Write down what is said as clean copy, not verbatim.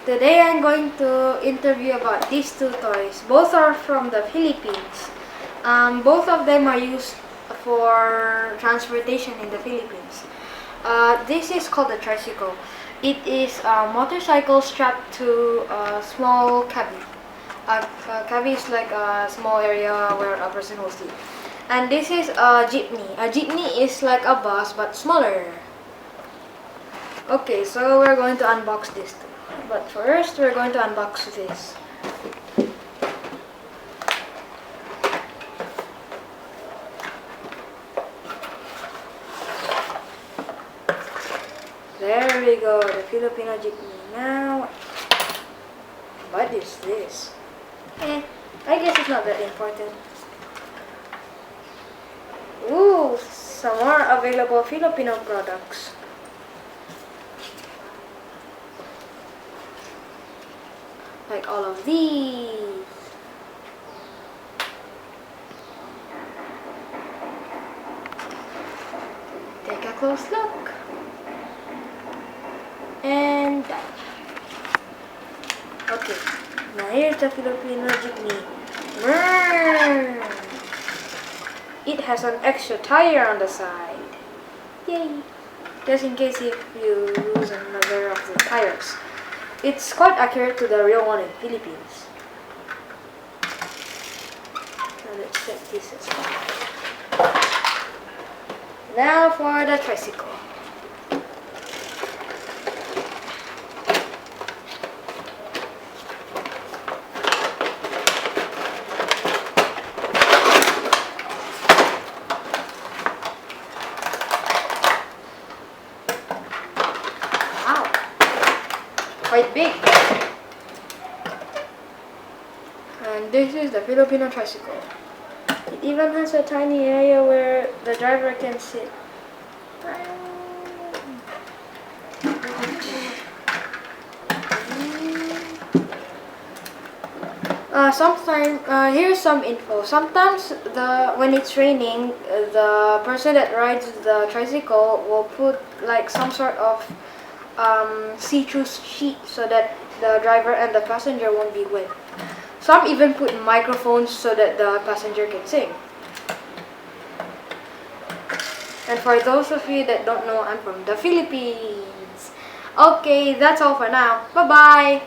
Today I'm going to interview about these two toys. Both are from the Philippines. Both of them are used for transportation in the Philippines. This is called a tricycle. It is a motorcycle strapped to a small cabin. A cabin is like a small area where a person will sleep. And this is a jeepney. A jeepney is like a bus but smaller. Okay, so we're going to unbox this too. But first, we're going to unbox this. There we go, the Filipino jeepney. Now, what is this? I guess it's not that important. Ooh, some more available Filipino products. Like all of these. Take a close look. And done. Okay, now here's the Filipino jeepney. It has an extra tire on the side. Yay! Just in case if you lose another of the tires. It's quite accurate to the real one in Philippines. Now let's check this as well. Now for the tricycle. Quite big. And this is the Filipino tricycle. It even has a tiny area where the driver can sit. Here's some info. Sometimes when it's raining, the person that rides the tricycle will put like some sort of see-through sheet so that the driver and the passenger won't be wet. Some even put microphones so that the passenger can sing. And for those of you that don't know, I'm from the Philippines. Okay, that's all for now. Bye-bye.